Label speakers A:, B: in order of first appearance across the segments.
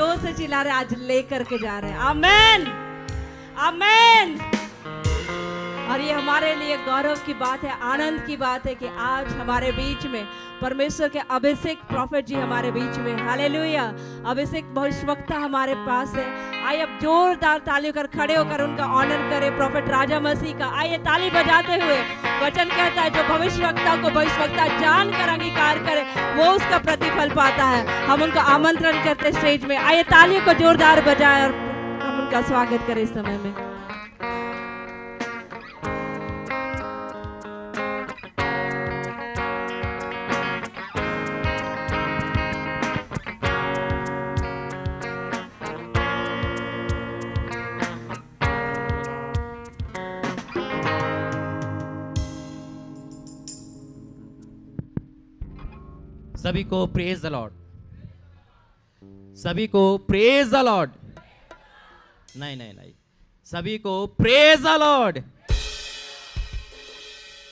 A: जोर से चिल्ला रहे आज लेकर के जा रहे हैं। आमेन, आमेन। और ये हमारे लिए गौरव की बात है, आनंद की बात है कि आज हमारे बीच में परमेश्वर के अभिषेक प्रॉफिट जी हमारे बीच में, हालेलुया, अभिषेक भविष्यवक्ता हमारे पास है। आइए अब जोरदार तालियों कर खड़े होकर उनका ऑनर करें, प्रॉफिट राजा मसीह का। आइए ताली बजाते हुए, वचन कहता है जो भविष्यवक्ता को भविष्यवक्ता जानकर अंगीकार करे वो उसका प्रतिफल पाता है। हम उनका आमंत्रण करते स्टेज में, आइए तालियों को जोरदार बजाएं और हम उनका स्वागत करें इस समय में।
B: सभी को प्रेज द लॉर्ड, सभी को प्रेज द लॉर्ड। नहीं, सभी को प्रेज द लॉर्ड।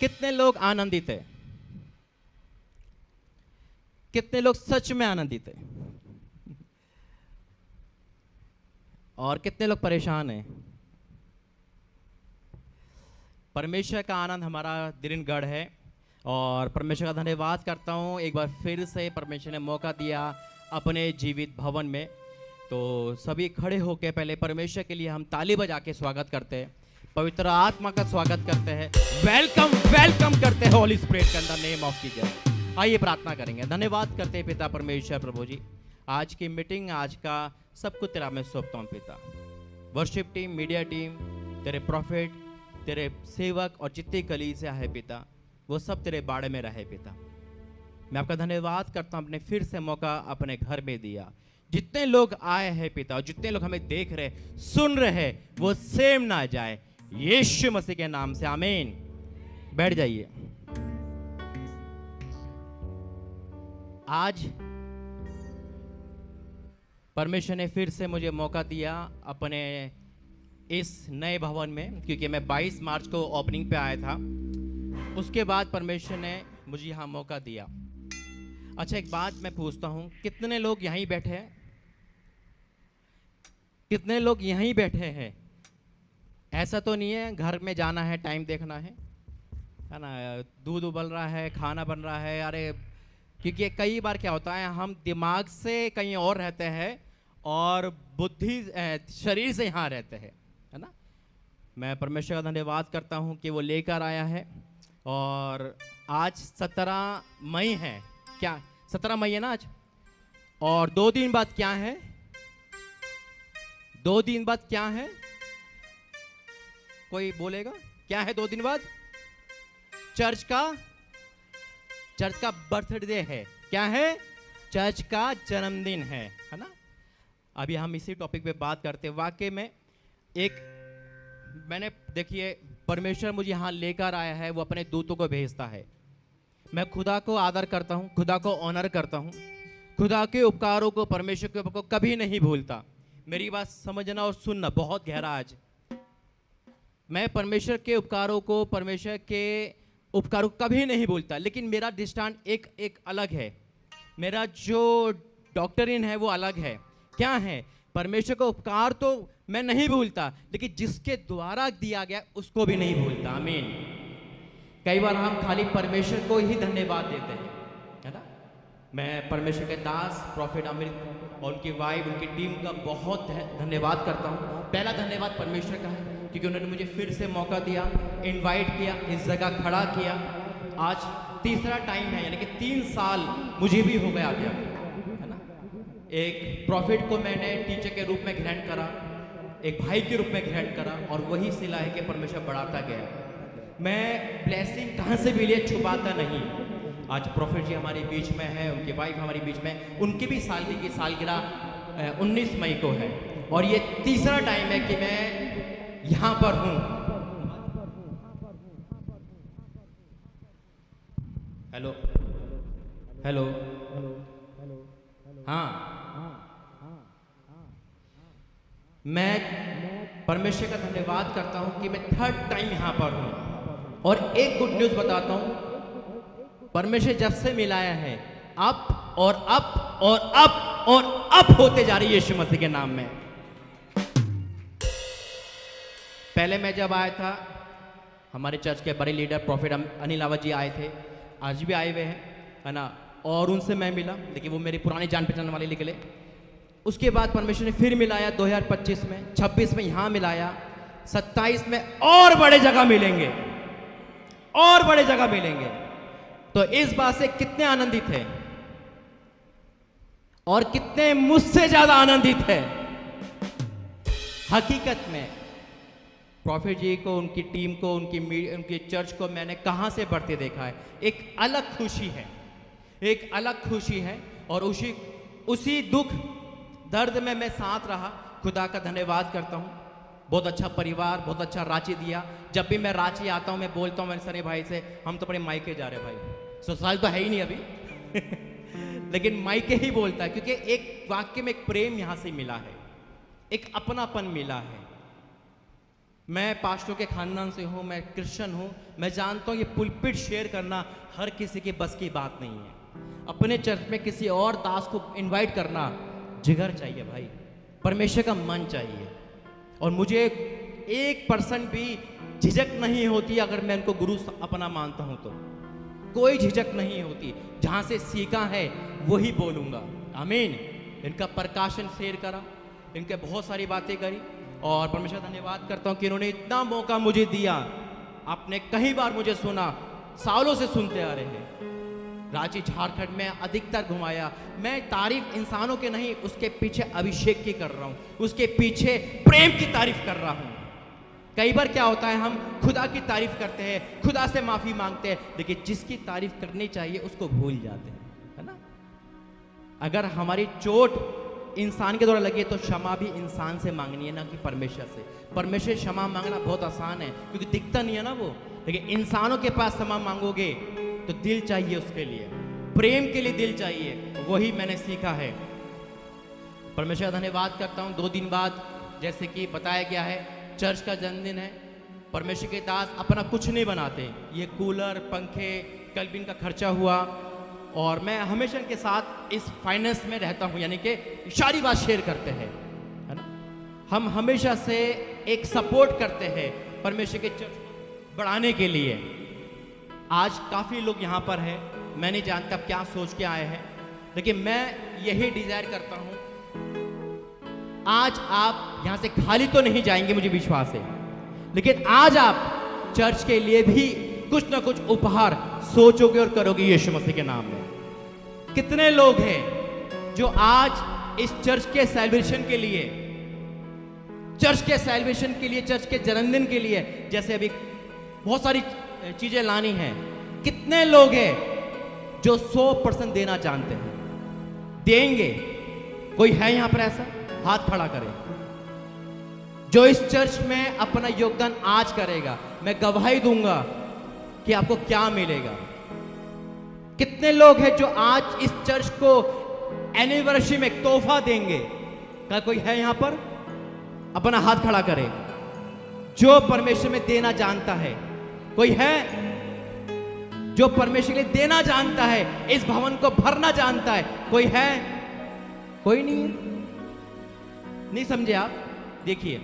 B: कितने लोग आनंदित है? कितने लोग सच में आनंदित है? और कितने लोग परेशान हैं? परमेश्वर का आनंद हमारा दृढ़ है और परमेश्वर का धन्यवाद करता हूँ। एक बार फिर से परमेश्वर ने मौका दिया अपने जीवित भवन में, तो सभी खड़े होकर पहले परमेश्वर के लिए हम ताली बजा के स्वागत करते हैं, पवित्र आत्मा का स्वागत करते हैं, वेलकम वेलकम करते हैं होली स्पिरिट के अंदर नेम ऑफ जीसस। आइए प्रार्थना करेंगे। धन्यवाद करते हैं पिता परमेश्वर प्रभु जी, आज की मीटिंग, आज का सब कुछ तेरा मैं सौंपता हूँ पिता। वर्शिप टीम, मीडिया टीम, तेरे प्रॉफिट, तेरे सेवक और जितनी कलीसिया है पिता, वो सब तेरे बाड़े में रहे पिता। मैं आपका धन्यवाद करता हूँ, आपने फिर से मौका अपने घर में दिया। जितने लोग आए हैं पिता और जितने लोग हमें देख रहे सुन रहे वो सेम ना जाए, यीशु मसीह के नाम से आमीन। बैठ जाइए। आज परमेश्वर ने फिर से मुझे मौका दिया अपने इस नए भवन में, क्योंकि मैं 22 मार्च को ओपनिंग पे आया था। उसके बाद परमेश्वर ने मुझे यहाँ मौका दिया। अच्छा, एक बात मैं पूछता हूँ, कितने लोग यहीं बैठे हैं? कितने लोग यहीं बैठे हैं? ऐसा तो नहीं है घर में जाना है, टाइम देखना है ना, दूध उबल रहा है, खाना बन रहा है। अरे क्योंकि कई बार क्या होता है, हम दिमाग से कहीं और रहते हैं और बुद्धि शरीर से यहाँ रहते हैं, है ना। मैं परमेश्वर का धन्यवाद करता हूँ कि वो लेकर आया है। और आज 17 मई है, क्या 17 मई है ना आज? और 2 दिन बाद क्या है? 2 दिन बाद क्या है? कोई बोलेगा क्या है 2 दिन बाद? चर्च का बर्थडे है। क्या है? चर्च का जन्मदिन है ना। अभी हम इसी टॉपिक पे बात करते हैं। वाकई में मैंने देखिए, परमेश्वर मुझे यहाँ लेकर आया है, वो अपने दूतों को भेजता है। मैं खुदा को आदर करता हूँ, खुदा को ऑनर करता हूँ, खुदा के उपकारों को, परमेश्वर के उपकारों को कभी नहीं भूलता। मेरी बात समझना और सुनना बहुत गहरा। आज मैं परमेश्वर के उपकारों को, परमेश्वर के उपकारों को कभी नहीं भूलता, लेकिन मेरा दृष्टांत एक अलग है। मेरा जो डॉक्टरीन है वो अलग है। क्या है? परमेश्वर का उपकार तो मैं नहीं भूलता, लेकिन जिसके द्वारा दिया गया उसको भी नहीं भूलता। आमीन। कई बार हम खाली परमेश्वर को ही धन्यवाद देते हैं, है ना। मैं परमेश्वर के दास प्रॉफिट अमृत और उनकी वाइफ, उनकी टीम का बहुत धन्यवाद करता हूँ। पहला धन्यवाद परमेश्वर का है, क्योंकि उन्होंने मुझे फिर से मौका दिया, इनवाइट किया, इस जगह खड़ा किया। आज तीसरा टाइम है, यानी कि 3 साल मुझे भी हो गया है ना। एक प्रॉफिट को मैंने टीचर के रूप में ग्रहण करा, एक भाई के रूप में ग्रहण करा, और वही सिला है कि परमेश्वर बढ़ाता गया। मैं ब्लेसिंग कहाँ से भी लिए छुपाता नहीं। आज प्रॉफिट जी हमारे बीच में है, उनकी वाइफ हमारे बीच में, उनकी भी सालगिरह 19 मई को है, और ये तीसरा टाइम है कि मैं यहाँ पर हूँ। हेलो हेलो हाँ, मैं परमेश्वर का धन्यवाद करता हूं कि मैं 3rd टाइम यहां पर हूं। और एक गुड न्यूज बताता हूं, परमेश्वर जब से मिलाया है, अप और अप और अप और अब होते जा रही है यीशु मसीह के नाम में। पहले मैं जब आया था, हमारे चर्च के बड़े लीडर प्रॉफिट अनिल आवाज जी आए थे, आज भी आए हुए हैं, है ना, और उनसे मैं मिला, लेकिन वो मेरी पुरानी जान पहचान वाले निकले। उसके बाद परमेश्वर ने फिर मिलाया 2025 में, 26 में यहाँ मिलाया, 27 में और बड़े जगह मिलेंगे, और बड़े जगह मिलेंगे। तो इस बात से कितने आनंदित हैं और कितने मुझसे ज्यादा आनंदित है। हकीकत में प्रॉफिट जी को, उनकी टीम को, उनकी चर्च को मैंने कहां से बढ़ते देखा है। एक अलग खुशी है, एक अलग खुशी है, और उसी दुख दर्द में मैं साथ रहा। खुदा का धन्यवाद करता हूं। बहुत अच्छा परिवार, बहुत अच्छा रांची दिया। जब भी मैं रांची आता हूं, मैं बोलता हूं मेरे सरे भाई से, हम तो अपने मायके जा रहे भाई, ससुराल तो है ही नहीं अभी लेकिन मायके ही बोलता है, क्योंकि एक वाक्य में एक प्रेम यहां से मिला है, एक अपनापन मिला है। मैं पास्टरों के खानदान से हूं, मैं क्रिश्चियन हूं, मैं जानता हूं ये पुलपिट शेयर करना हर किसी के बस की बात नहीं है। अपने चर्च में किसी और दास को इनवाइट करना जिगर चाहिए भाई, परमेश्वर का मन चाहिए। और मुझे 1% भी झिझक नहीं होती अगर मैं उनको गुरु अपना मानता हूं तो, कोई झिझक नहीं होती। जहां से सीखा है वही बोलूंगा। आमीन। इनका प्रकाशन शेयर करा, इनके बहुत सारी बातें करी, और परमेश्वर धन्यवाद करता हूं कि इन्होंने इतना मौका मुझे दिया। आपने कई बार मुझे सुना, सालों से सुनते आ रहे हैं। रांची झारखंड में अधिकतर घुमाया। मैं तारीफ इंसानों के नहीं, उसके पीछे अभिषेक की कर रहा हूं, उसके पीछे प्रेम की तारीफ कर रहा हूं। कई बार क्या होता है, हम खुदा की तारीफ करते हैं, खुदा से माफी मांगते हैं, लेकिन जिसकी तारीफ करनी चाहिए उसको भूल जाते हैं, है ना। अगर हमारी चोट इंसान के द्वारा लगी है तो क्षमा भी इंसान से मांगनी है, ना कि परमेश्वर से। परमेश्वर से क्षमा मांगना बहुत आसान है, क्योंकि दिखता नहीं है ना वो, लेकिन इंसानों के पास क्षमा मांगोगे तो दिल चाहिए, उसके लिए प्रेम के लिए दिल चाहिए। वही मैंने सीखा है। परमेश्वर धन्यवाद करता हूँ। 2 दिन बाद, जैसे कि बताया गया है, चर्च का जन्मदिन है। परमेश्वर के दास अपना कुछ नहीं बनाते, ये कूलर, पंखे, कल्बिन का खर्चा हुआ, और मैं हमेशा के साथ इस फाइनेंस में रहता हूँ, यानी कि सारी बात शेयर करते हैं, है ना। हम हमेशा से एक सपोर्ट करते हैं परमेश्वर के चर्च को बढ़ाने के लिए। आज काफ़ी लोग यहाँ पर हैं, मैं नहीं जानता क्या सोच के आए हैं, लेकिन मैं यही डिजायर करता हूँ, आज आप यहाँ से खाली तो नहीं जाएंगे, मुझे विश्वास है, लेकिन आज आप चर्च के लिए भी कुछ ना कुछ उपहार सोचोगे और करोगे यीशु मसीह के नाम में। कितने लोग हैं जो आज इस चर्च के सेलिब्रेशन के लिए, चर्च के जन्मदिन के लिए, जैसे अभी बहुत सारी चीजें लानी हैं, कितने लोग हैं जो 100% देना जानते हैं, देंगे। कोई है यहां पर ऐसा? हाथ खड़ा करें जो इस चर्च में अपना योगदान आज करेगा। मैं गवाही दूंगा कि आपको क्या मिलेगा। कितने लोग हैं जो आज इस चर्च को एनिवर्सरी में एक तोहफा देंगे? क्या कोई है यहां पर? अपना हाथ खड़ा करें जो परमेश्वर में देना जानता है। कोई है जो परमेश्वर के लिए देना जानता है, इस भवन को भरना जानता है? कोई है? कोई नहीं है। नहीं समझे आप? देखिए,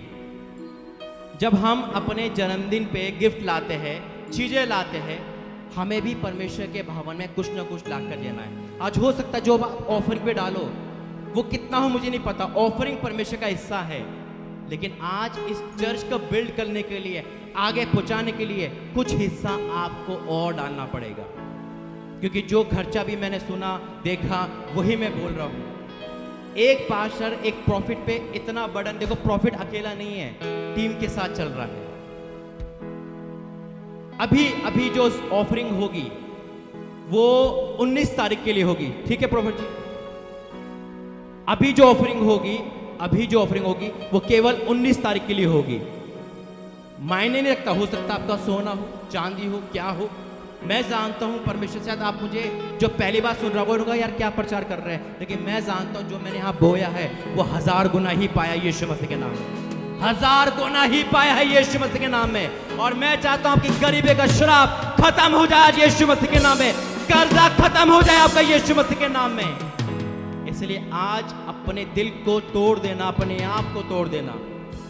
B: जब हम अपने जन्मदिन पे गिफ्ट लाते हैं, चीजें लाते हैं, हमें भी परमेश्वर के भवन में कुछ ना कुछ लाकर देना है। आज हो सकता है जो आप ऑफरिंग पे डालो वो कितना हो मुझे नहीं पता, ऑफरिंग परमेश्वर का हिस्सा है, लेकिन आज इस चर्च को बिल्ड करने के लिए, आगे पहुंचाने के लिए कुछ हिस्सा आपको और डालना पड़ेगा। क्योंकि जो खर्चा भी मैंने सुना, देखा, वही मैं बोल रहा हूं। एक पास्टर, एक प्रॉफिट पे इतना बर्डन, देखो प्रॉफिट अकेला नहीं है, टीम के साथ चल रहा है। अभी जो ऑफरिंग होगी वो 19 तारीख के लिए होगी, ठीक है प्रॉफिट जी? अभी जो ऑफरिंग होगी वो केवल 19 तारीख के लिए होगी। मायने नहीं रखता, हो सकता आपका सोना हो, चांदी हो, क्या हो, मैं जानता हूं परमेश्वर, शायद आप मुझे जो पहली बार सुन रहा होगा यार क्या प्रचार कर रहे हैं, लेकिन मैं जानता हूं जो मैंने यहां बोया है वो 1000 गुना ही पाया यीशु मसीह के नाम में, 1000 गुना ही पाया है यीशु मसीह के नाम में। और मैं चाहता हूं कि गरीबी का श्राप खत्म हो जाए आज यीशु मसीह के नाम में, कर्जा खत्म हो जाए आपका यीशु मसीह के नाम में। इसलिए आज अपने दिल को तोड़ देना, अपने आप को तोड़ देना।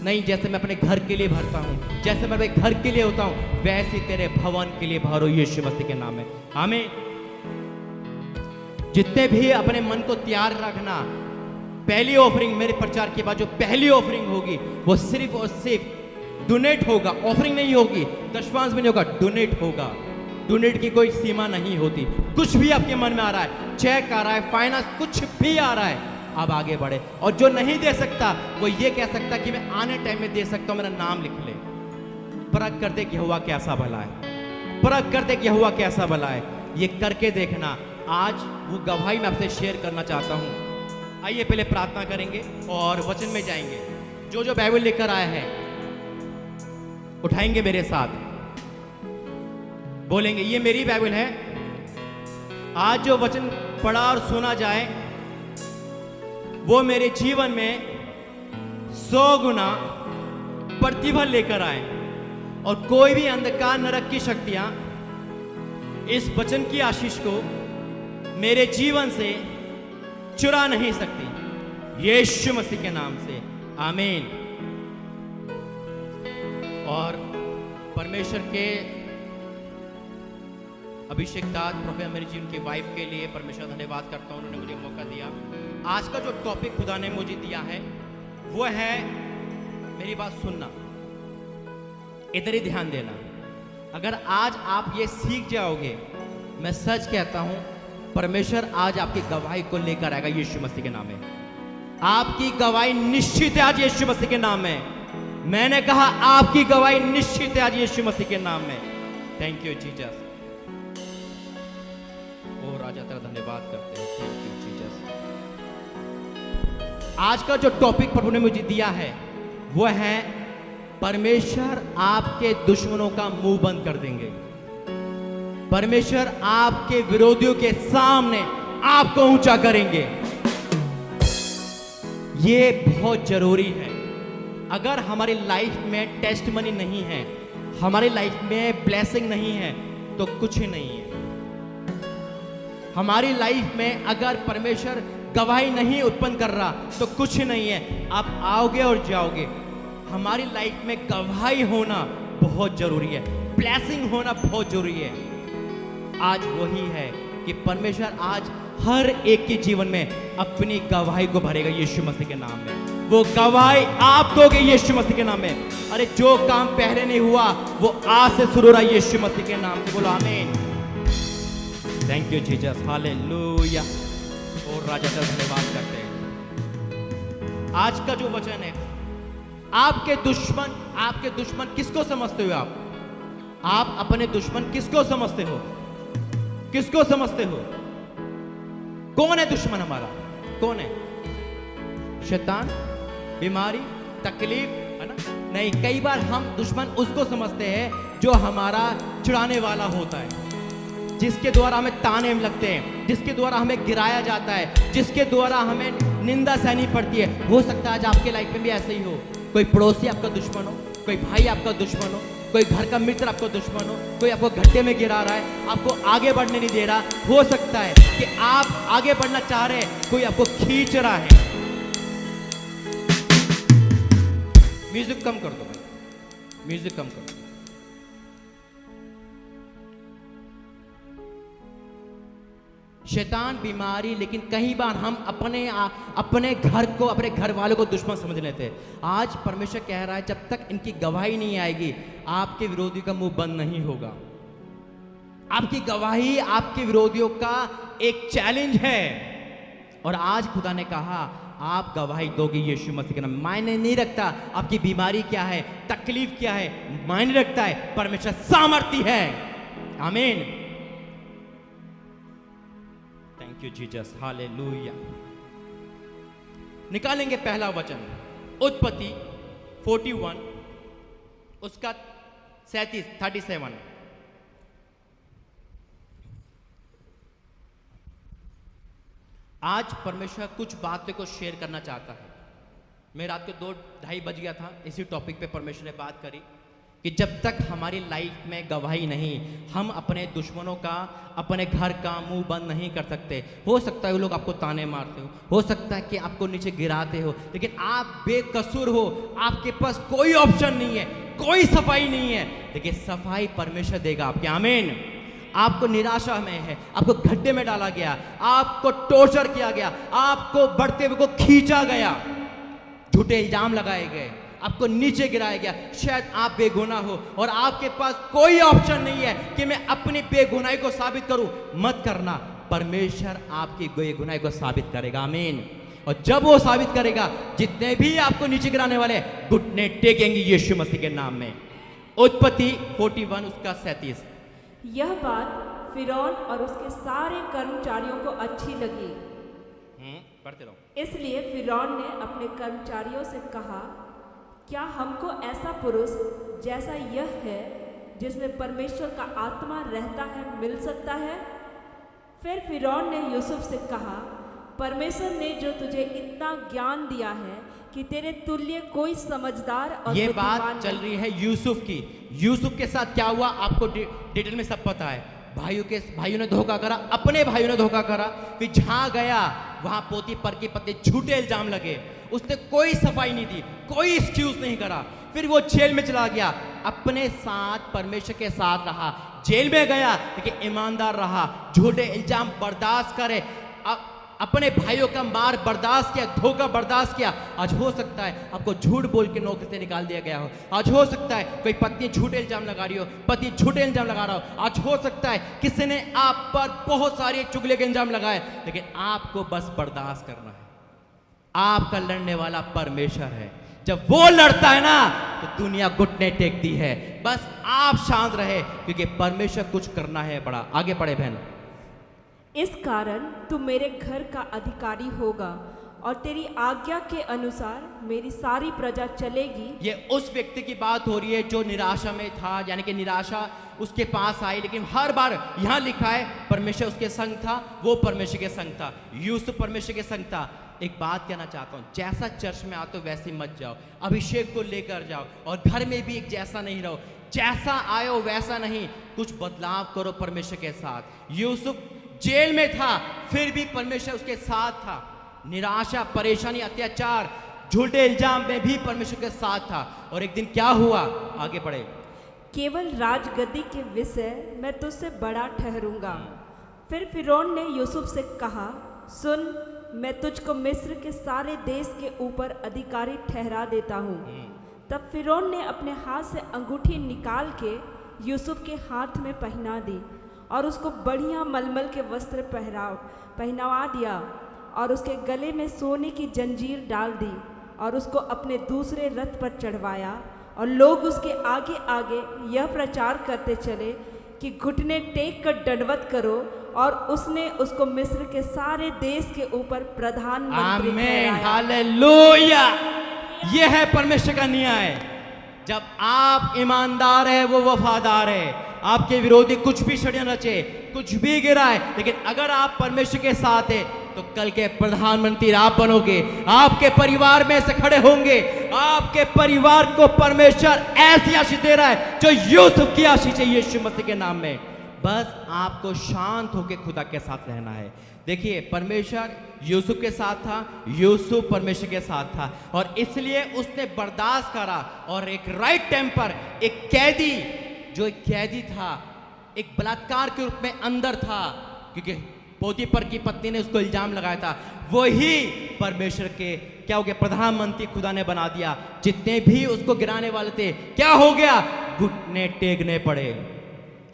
B: नहीं, जैसे मैं अपने घर के लिए भरता हूँ, जैसे मैं अपने घर के लिए होता हूँ, वैसे तेरे भवन के लिए भरो यीशु मसीह के नाम में। आमीन। जितने भी अपने मन को तैयार रखना, पहली ऑफरिंग, मेरे प्रचार के बाद जो पहली ऑफरिंग होगी वो सिर्फ और सिर्फ डोनेट होगा। ऑफरिंग नहीं होगी, दशमांश भी नहीं होगा, डोनेट होगा। डोनेट की कोई सीमा नहीं होती। कुछ भी आपके मन में आ रहा है, चेक आ रहा है, फाइनेंस कुछ भी आ रहा है, आप आगे बढ़े। और जो नहीं दे सकता वो ये कह सकता कि मैं आने टाइम में दे सकता हूं, मेरा नाम लिख ले। परख कर दे कि हुआ कैसा भला है, परख कर दे कि हुआ कैसा भला है। ये करके देखना। आज वो गवाही मैं आपसे शेयर करना चाहता हूं। आइए पहले प्रार्थना करेंगे और वचन में जाएंगे। जो जो बाइबल लेकर आया है उठाएंगे मेरे साथ, बोलेंगे ये मेरी बाइबल है। आज जो वचन पढ़ा और सुना जाए वो मेरे जीवन में 100 गुना प्रतिफल लेकर आए, और कोई भी अंधकार नरक की शक्तियां इस वचन की आशीष को मेरे जीवन से चुरा नहीं सकती, यीशु मसीह के नाम से। आमीन। और परमेश्वर के अभिषेक दास प्रोफेसर मेरी जी, उनकी वाइफ के लिए परमेश्वर धन्यवाद करता हूँ, उन्होंने मुझे मौका दिया। आज का जो टॉपिक खुदा ने मुझे दिया है वो है, मेरी बात सुनना, इधर ही ध्यान देना। अगर आज आप ये सीख जाओगे, मैं सच कहता हूं, परमेश्वर आज आपकी गवाही को लेकर आएगा यीशु मसीह के नाम में। आपकी गवाही निश्चित है आज यीशु मसीह के नाम में। मैंने कहा आपकी गवाही निश्चित है आज यीशु मसीह के नाम में। Thank you Jesus. ओ राजा तेरा धन्यवाद करते हैं। Thank you Jesus. आज का जो टॉपिक प्रभु ने मुझे दिया है वो है, परमेश्वर आपके दुश्मनों का मुंह बंद कर देंगे। परमेश्वर आपके विरोधियों के सामने आपको ऊंचा करेंगे। ये बहुत जरूरी है। अगर हमारी लाइफ में टेस्टमनी नहीं है, हमारी लाइफ में ब्लेसिंग नहीं है, तो कुछ ही नहीं है। हमारी लाइफ में अगर परमेश्वर गवाही नहीं उत्पन्न कर रहा तो कुछ नहीं है। आप आओगे और जाओगे। हमारी लाइफ में गवाही होना बहुत जरूरी है, ब्लेसिंग होना बहुत जरूरी है। आज वही है कि परमेश्वर आज हर एक के जीवन में अपनी गवाही को भरेगा यीशु मसीह के नाम में। वो गवाही आप दोगे यीशु मसीह के नाम में। अरे जो काम पहले नहीं हुआ वो आज से शुरू हो रहा है यीशु मसीह के नाम से। बोलो आमीन। Thank you Jesus. हालेलुया। और राजा का धन्यवाद करते हैं। आज का जो वचन है, आपके दुश्मन किसको समझते हो आप अपने दुश्मन किसको समझते हो? किसको समझते हो? कौन है दुश्मन हमारा? कौन है? शैतान, बीमारी, तकलीफ, है ना? नहीं, कई बार हम दुश्मन उसको समझते हैं जो हमारा चिढ़ाने वाला होता है, जिसके द्वारा हमें ताने लगते हैं, जिसके द्वारा हमें गिराया जाता है, जिसके द्वारा हमें निंदा सहनी पड़ती है। हो सकता है आज आपके लाइफ में भी ऐसे ही हो। कोई पड़ोसी आपका दुश्मन हो, कोई भाई आपका दुश्मन हो, कोई घर का मित्र आपका दुश्मन हो, कोई आपको गड्ढे में गिरा रहा है, आपको आगे बढ़ने नहीं दे रहा। हो सकता है कि आप आगे बढ़ना चाह रहे हैं, कोई आपको खींच रहा है। म्यूजिक कम कर दो भाई, म्यूजिक कम कर दो। शैतान, बीमारी, लेकिन कई बार हम अपने घर को, अपने घर वालों को दुश्मन समझ लेते हैं। आज परमेश्वर कह रहा है जब तक इनकी गवाही नहीं आएगी आपके विरोधी का मुंह बंद नहीं होगा। आपकी गवाही आपके विरोधियों का एक चैलेंज है। और आज खुदा ने कहा आप गवाही दोगे यीशु मसीह के नाम। मायने नहीं रखता आपकी बीमारी क्या है, तकलीफ क्या है, मायने रखता है परमेश्वर सामर्थ्य है। आमीन। Thank you Jesus. हालेलुया। निकालेंगे पहला वचन, उत्पत्ति 41 उसका 37। आज परमेश्वर कुछ बातें को शेयर करना चाहता है। मैं रात को 2-2:30 बज गया था, इसी टॉपिक पे परमेश्वर ने बात करी कि जब तक हमारी लाइफ में गवाही नहीं, हम अपने दुश्मनों का, अपने घर का मुंह बंद नहीं कर सकते। हो सकता है वो लोग आपको ताने मारते हो सकता है कि आपको नीचे गिराते हो, लेकिन आप बेकसूर हो, आपके पास कोई ऑप्शन नहीं है, कोई सफाई नहीं है। देखिए सफाई परमेश्वर देगा आपके। आमीन। आपको निराशा में है, आपको गड्ढे में डाला गया, आपको टॉर्चर किया गया, आपको बढ़ते हुए को खींचा गया, झूठे इल्जाम लगाए गए, आपको नीचे गिराया गया, शायद आप बेगुनाह हो और आपके पास कोई ऑप्शन नहीं है कि मैं अपनी बेगुनाही को साबित करूं। मत करना, परमेश्वर आपकी बेगुनाही को साबित करेगा। आमीन। और जब वो साबित करेगा, जितने भी आपको नीचे गिराने वाले घुटने टेकेंगे यीशु मसीह के नाम में। उत्पत्ति 41 उसका 37।
A: यह बात फिरौन और उसके सारे कर्मचारियों को अच्छी लगी।
B: पढ़ते रहो।
A: इसलिए फिरौन ने अपने कर्मचारियों से कहा, क्या हमको ऐसा पुरुष जैसा यह है, जिसमें परमेश्वर का आत्मा रहता है, मिल सकता है? फिर फिरौन ने यूसुफ से कहा, परमेश्वर ने जो तुझे इतना ज्ञान दिया है कि तेरे तुल्य कोई समझदार और
B: ये
A: बुद्धिमान
B: बात चल
A: नहीं।
B: रही है यूसुफ की। यूसुफ के साथ क्या हुआ आपको डिटेल में सब पता है। भाइयों ने धोखा करा, अपने भाइयों ने धोखा करा, फिर जहां गया वहां पोतीफर की पत्नी झूठे इल्जाम लगे, उसने कोई सफाई नहीं दी, कोई एक्सक्यूज नहीं करा, फिर वो जेल में चला गया, अपने साथ परमेश्वर के साथ रहा, जेल में गया लेकिन ईमानदार रहा, झूठे इल्जाम बर्दाश्त करे, अपने भाइयों का मार बर्दाश्त किया, धोखा बर्दाश्त किया। आज हो सकता है आपको झूठ बोल के नौकरी से निकाल दिया गया हो, आज हो सकता है कोई पत्नी झूठे इल्जाम लगा रही हो, पति झूठे इल्जाम लगा रहा हो, आज हो सकता है किसी ने आप पर बहुत सारे चुगले के इल्जाम लगाए, लेकिन आपको बस बर्दाश्त करना है। आपका लड़ने वाला परमेश्वर है। जब वो लड़ता है ना तो दुनिया घुटने टेकती है। बस आप शांत रहे, क्योंकि परमेश्वर कुछ करना है बड़ा। आगे पढ़े बहन।
A: इस कारण तू मेरे घर का अधिकारी होगा और तेरी आज्ञा के अनुसार मेरी सारी प्रजा चलेगी।
B: ये उस व्यक्ति की बात हो रही है जो निराशा में था, यानी कि निराशा उसके पास आई, लेकिन हर बार यहां लिखा है परमेश्वर उसके संग था, वो परमेश्वर के संग था, यूसुफ परमेश्वर के संग था। एक बात कहना चाहता हूं, जैसा चर्च में आते हो वैसे मत जाओ, अभिषेक को लेकर जाओ, और घर में भी एक जैसा नहीं रहो, जैसा आयो वैसा नहीं, कुछ बदलाव करो परमेश्वर के साथ। यूसुफ जेल में था, फिर भी परमेश्वर उसके साथ था। निराशा, परेशानी, अत्याचार, झूठे इल्जाम में भी परमेश्वर के साथ था। और एक दिन क्या हुआ, आगे पढ़े।
A: केवल राजगद्दी के विषय मैं तुझसे बड़ा ठहरूंगा। फिर फिरौन ने यूसुफ से कहा, सुन, मैं तुझको मिस्र के सारे देश के ऊपर अधिकारी ठहरा देता हूँ। तब फिरौन ने अपने हाथ से अंगूठी निकाल के यूसुफ के हाथ में पहना दी और उसको बढ़िया मलमल के वस्त्र पहनावा दिया और उसके गले में सोने की जंजीर डाल दी और उसको अपने दूसरे रथ पर चढ़वाया। और लोग उसके आगे आगे यह प्रचार करते चले कि घुटने टेक कर दंडवत करो, और उसने उसको मिस्र के सारे देश के ऊपर प्रधानमंत्री ठहराया।
B: हालेलुया। यह है परमेश्वर का न्याय। जब आप ईमानदार है, वो वफादार है। आपके विरोधी कुछ भी षड्यंत्र रचे, कुछ भी गिराए, लेकिन अगर आप परमेश्वर के साथ है तो कल के प्रधानमंत्री आप बनोगे, आपके परिवार में से खड़े होंगे। आपके परिवार को परमेश्वर ऐसी आशीष दे रहा है जो यूसुफ की आशीष है यीशु मसीह के नाम में। बस आपको शांत होकर खुदा के साथ रहना है। देखिए, परमेश्वर यूसुफ के साथ था, यूसुफ परमेश्वर के साथ था, और इसलिए उसने बर्दाश्त करा। और एक राइट टाइम पर एक कैदी, जो एक कैदी था, एक बलात्कार के रूप में अंदर था, क्योंकि पोतीफर की पत्नी ने उसको इल्जाम लगाया था, वही परमेश्वर के क्या हो गया, प्रधानमंत्री खुदा ने बना दिया। जितने भी उसको गिराने वाले थे, क्या हो गया, घुटने टेकने पड़े।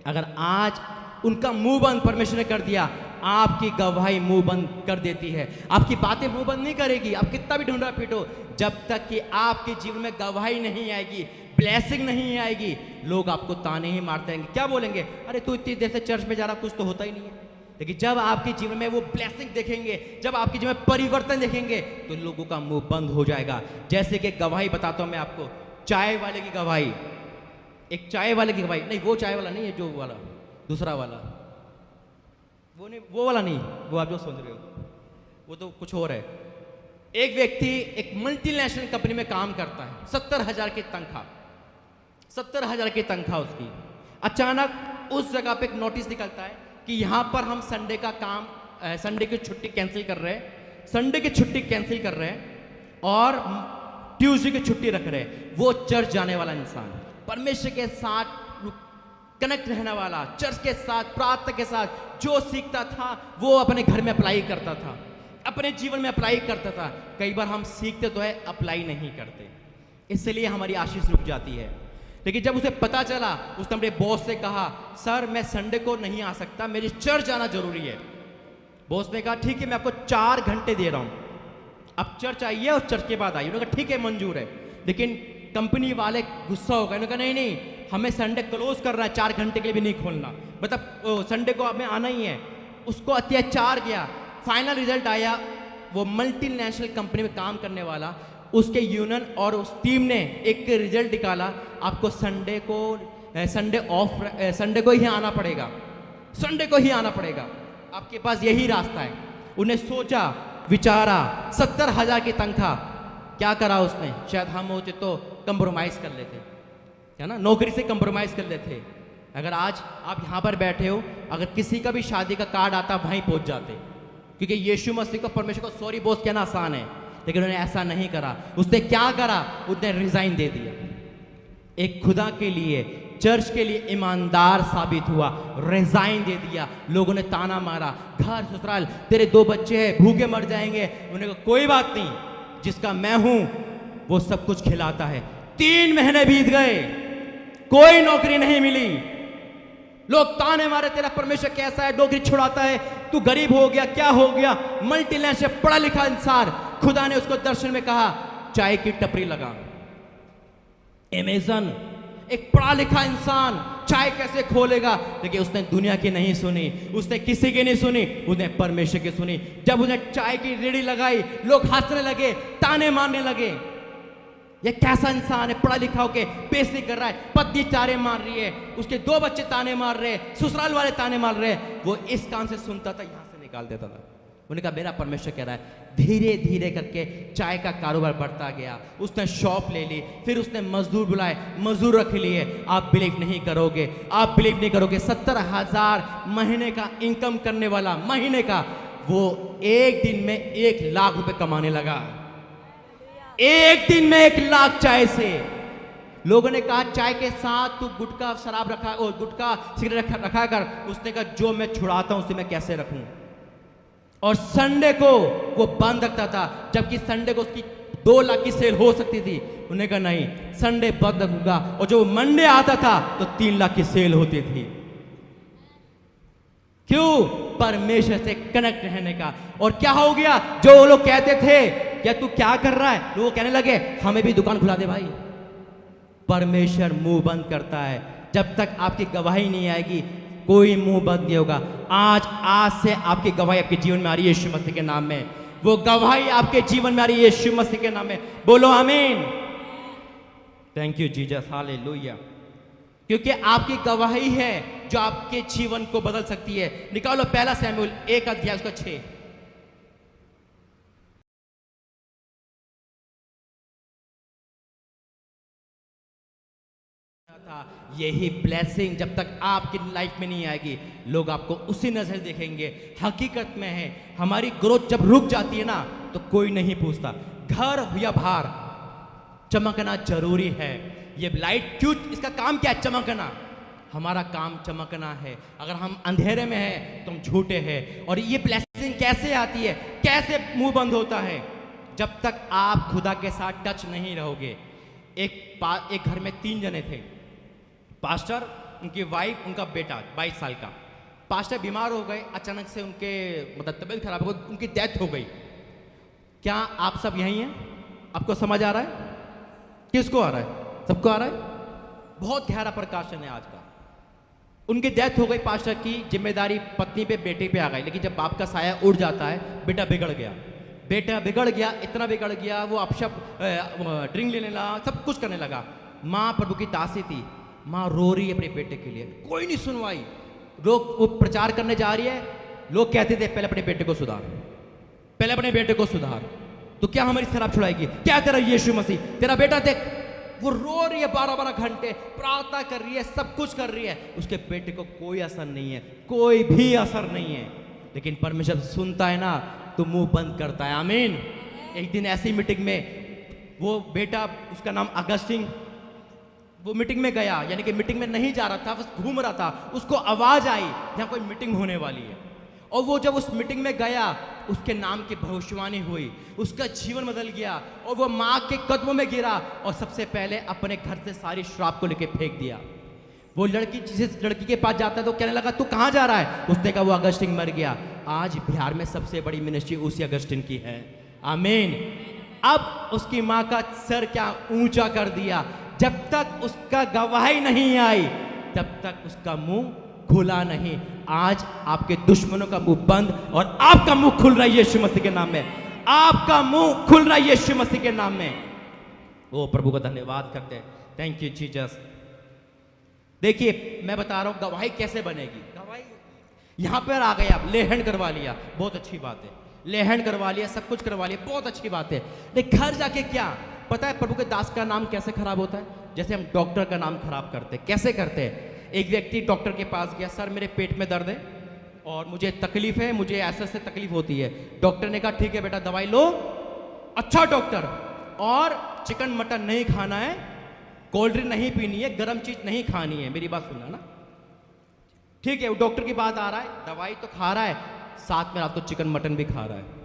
B: अगर आज उनका मुंह बंद परमेश्वर ने कर दिया, आपकी गवाही मुंह बंद कर देती है। आपकी बातें मुंह बंद नहीं करेगी, आप कितना भी ढूंढा पीटो, जब तक कि आपके जीवन में गवाही नहीं आएगी, ब्लेसिंग नहीं आएगी, लोग आपको ताने ही मारते रहेंगे। क्या बोलेंगे, अरे तू इतनी देर से चर्च में जा रहा, कुछ तो होता ही नहीं है। लेकिन जब आपके जीवन में वो ब्लेसिंग देखेंगे, जब आपके जीवन में परिवर्तन देखेंगे, तो लोगों का मुंह बंद हो जाएगा। जैसे कि गवाही बताता हूं मैं आपको, चाय वाले की गवाही, एक चाय वाले की गवाही नहीं, वो चाय वाला नहीं है, जो वाला दूसरा वाला, वो नहीं, वो वाला नहीं, वो आप जो समझ रहे हो, वो तो कुछ और है। एक व्यक्ति एक मल्टीनेशनल कंपनी में काम करता है, 70,000 की तनख्वाह, 70,000 की तनख्वाह उसकी। अचानक उस जगह पे एक नोटिस निकलता है कि यहाँ पर हम संडे का काम, संडे की छुट्टी कैंसिल कर रहे हैं, संडे की छुट्टी कैंसिल कर रहे हैं और ट्यूसडे की छुट्टी रख रहे हैं। वो चर्च जाने वाला इंसान, परमेश्वर के साथ कनेक्ट रहने वाला, चर्च के साथ, प्रार्थना के साथ जो सीखता था वो अपने घर में अप्लाई करता था, अपने जीवन में अप्लाई करता था। कई बार हम सीखते तो है, अप्लाई नहीं करते, इसलिए हमारी आशीष रुक जाती है। लेकिन जब उसे पता चला, उसने अपने बॉस से कहा, सर मैं संडे को नहीं आ सकता, मेरी चर्च जाना जरूरी है। बॉस ने कहा ठीक है, मैं आपको 4 घंटे दे रहा हूं, अब चर्च आइए और चर्च के बाद आइए। उन्होंने कहा ठीक है, मंजूर है। लेकिन कंपनी वाले गुस्सा हो गए, उन्होंने कहा नहीं नहीं, हमें संडे क्लोज करना है, 4 घंटे के लिए भी नहीं खोलना, मतलब संडे को हमें आना ही है। उसको अत्याचार किया। फाइनल रिजल्ट आया, वो मल्टीनेशनल कंपनी में काम करने वाला, उसके यूनियन और उस टीम ने एक रिजल्ट निकाला, आपको संडे को ही आना पड़ेगा, संडे को ही आना पड़ेगा, आपके पास यही रास्ता है। उन्हें सोचा विचारा, 70,000 की तनख्वाह, क्या करा उसने? शायद हम होते तो कंप्रोमाइज कर लेते, है ना, नौकरी से कंप्रोमाइज कर लेते। अगर आज आप यहाँ पर बैठे हो, अगर किसी का भी शादी का कार्ड आता वहीं पहुँच जाते, क्योंकि यीशु मसीह को, परमेश्वर को सॉरी बोल कहना आसान है। लेकिन उन्होंने ऐसा नहीं करा। उसने क्या करा? उसने रिजाइन दे दिया। एक खुदा के लिए, चर्च के लिए ईमानदार साबित हुआ, रिजाइन दे दिया। लोगों ने ताना मारा, घर ससुराल, तेरे 2 बच्चे हैं, भूखे मर जाएंगे। उन्होंने कहा कोई बात नहीं, जिसका मैं हूं वो सब कुछ खिलाता है। 3 महीने बीत गए, कोई नौकरी नहीं मिली। लोग ताने मारे, तेरा परमेश्वर कैसा है, नौकरी छुड़ाता है, तू गरीब हो गया, क्या हो गया। मल्टीनेशनल पढ़ा लिखा इंसान, खुदा ने उसको दर्शन में कहा चाय की टपरी लगा। अमेज़न, एक पढ़ा लिखा इंसान चाय कैसे खोलेगा? लेकिन उसने दुनिया की नहीं सुनी, उसने किसी की नहीं सुनी, उसने परमेश्वर की सुनी। जब उसने चाय की रेड़ी लगाई, लोग हंसने लगे, ताने मारने लगे। ये कैसा इंसान है, पढ़ा लिखा होके बेइज्जती कर रहा है, पत्नी ताने मार रही है, उसके 2 बच्चे ताने मार रहे हैं, ससुराल वाले ताने मार रहे हैं। वो इस कान से सुनता था, यहां से निकाल देता था। उन्होंने कहा मेरा परमेश्वर कह रहा है। धीरे धीरे करके चाय का कारोबार बढ़ता गया। उसने शॉप ले ली, फिर उसने मजदूर बुलाए, मजदूर रख लिए। आप बिलीव नहीं करोगे, आप बिलीव नहीं करोगे, 70,000 महीने का इनकम करने वाला, महीने का, वो एक दिन में 1 लाख रुपए कमाने लगा। एक दिन में 1 लाख चाय से। लोगों ने कहा चाय के साथ तू गुटखा शराब रखा, और गुटखा सिगरेट रखा कर। उसने कहा जो मैं छुड़ाता हूं उसे मैं कैसे रखूं। और संडे को वो बंद रखता था, जबकि संडे को उसकी 2 लाख की सेल हो सकती थी। उन्होंने कहा नहीं, संडे बंद रखूंगा। और जो मंडे आता था तो 3 लाख की सेल होती थी। क्यों? परमेश्वर से कनेक्ट रहने का। और क्या हो गया? जो वो लोग कहते थे क्या तू क्या कर रहा है, लोग कहने लगे हमें भी दुकान खुला दे भाई। परमेश्वर मुंह बंद करता है, जब तक आपकी गवाही नहीं आएगी कोई मुंह बंद नहीं होगा। आज से आपकी गवाही आपके जीवन में आ रही है यीशु मसीह के नाम में। वो गवाही आपके जीवन में आ रही है यीशु मसीह के नाम में। बोलो आमीन। Thank you Jesus, hallelujah. क्योंकि आपकी गवाही है जो आपके जीवन को बदल सकती है। निकालो 1 शमूएल 1 अध्याय उसका 6। यही ब्लेसिंग जब तक आपकी लाइफ में नहीं आएगी, लोग आपको उसी नजर देखेंगे। हकीकत में है, हमारी ग्रोथ जब रुक जाती है ना तो कोई नहीं पूछता। घर या बाहर चमकना जरूरी है। ये लाइट क्यों, इसका काम क्या है? चमकना। हमारा काम चमकना है। अगर हम अंधेरे में हैं तो हम झूठे हैं। और ये ब्लेसिंग कैसे आती है, कैसे मुंह बंद होता है? जब तक आप खुदा के साथ टच नहीं रहोगे। एक घर में 3 जने थे, पास्टर, उनकी वाइफ, उनका बेटा 22 साल का। पास्टर बीमार हो गए, अचानक से उनके मतलब तबीयत खराब हो गई, उनकी डेथ हो गई। क्या आप सब यहीं हैं? आपको समझ आ रहा है? किसको आ रहा है? सबको आ रहा है? बहुत गहरा प्रकाशन है आज का। उनकी डेथ हो गई पास्टर की, जिम्मेदारी पत्नी पे, बेटे पे आ गई। लेकिन जब बाप का साया उड़ जाता है, बेटा बिगड़ गया। बेटा बिगड़ गया, इतना बिगड़ गया वो अपशब्द ड्रिंक लेने लगा, सब कुछ करने लगा। माँ प्रभु की दासी थी, माँ रो रही है अपने बेटे के लिए, कोई नहीं सुनवाई। लोग वो प्रचार करने जा रही है, लोग कहते थे पहले अपने बेटे को सुधार, पहले अपने बेटे को सुधार। तो क्या हमारी शराब छुड़ाएगी? क्या तेरा यीशु मसीह, तेरा बेटा देख वो रो रही है 12-12 घंटे, प्रार्थना कर रही है, सब कुछ कर रही है, उसके बेटे को कोई असर नहीं है, कोई भी असर नहीं है। लेकिन परमेश्वर सुनता है ना तो मुंह बंद करता है। आमीन। एक दिन ऐसी मीटिंग में वो बेटा, उसका नाम अगस्टिन, वो मीटिंग में गया, यानी कि मीटिंग में नहीं जा रहा था, बस घूम रहा था, उसको आवाज आई यहाँ कोई मीटिंग होने वाली है। और वो जब उस मीटिंग में गया, उसके नाम की भविष्यवाणी हुई, उसका जीवन बदल गया और वो माँ के कदमों में गिरा और सबसे पहले अपने घर से सारी श्राप को लेके फेंक दिया। वो लड़की, जिस लड़की के पास जाता है तो कहने लगा तू कहाँ जा रहा है? उसने कहा वो अगस्टिन मर गया। आज बिहार में सबसे बड़ी मिनिस्ट्री उसी अगस्टिन की है। आमीन। अब उसकी माँ का सर क्या ऊंचा कर दिया, जब तक उसका गवाही नहीं आई तब तक उसका मुंह खुला नहीं। आज आपके दुश्मनों का मुंह बंद और आपका मुंह खुल रहा है यीशु मसीह के नाम में। आपका मुंह खुल रहा है यीशु मसीह के नाम में। ओ प्रभु का धन्यवाद करते हैं। Thank you Jesus. देखिए मैं बता रहा हूं गवाही कैसे बनेगी। गवाही यहां पर आ गए, आप लेहन करवा लिया, बहुत अच्छी बात है, लेहन करवा लिया, सब कुछ करवा लिया, बहुत अच्छी बात है। लेकिन घर जाके क्या पता है प्रभु के दास का नाम कैसे खराब होता है? जैसे हम डॉक्टर का नाम खराब करते हैं। कैसे करते हैं? एक व्यक्ति डॉक्टर के पास गया, सर मेरे पेट में दर्द है और मुझे तकलीफ है, मुझे ऐसे ऐसे तकलीफ होती है। डॉक्टर ने कहा ठीक है बेटा दवाई लो। अच्छा डॉक्टर, और चिकन मटन नहीं खाना है, कोल्ड ड्रिंक नहीं पीनी है, गर्म चीज नहीं खानी है, मेरी बात सुनना ना। ठीक है, वो डॉक्टर की बात आ रहा है, दवाई तो खा रहा है, साथ में रात को चिकन मटन भी खा रहा है।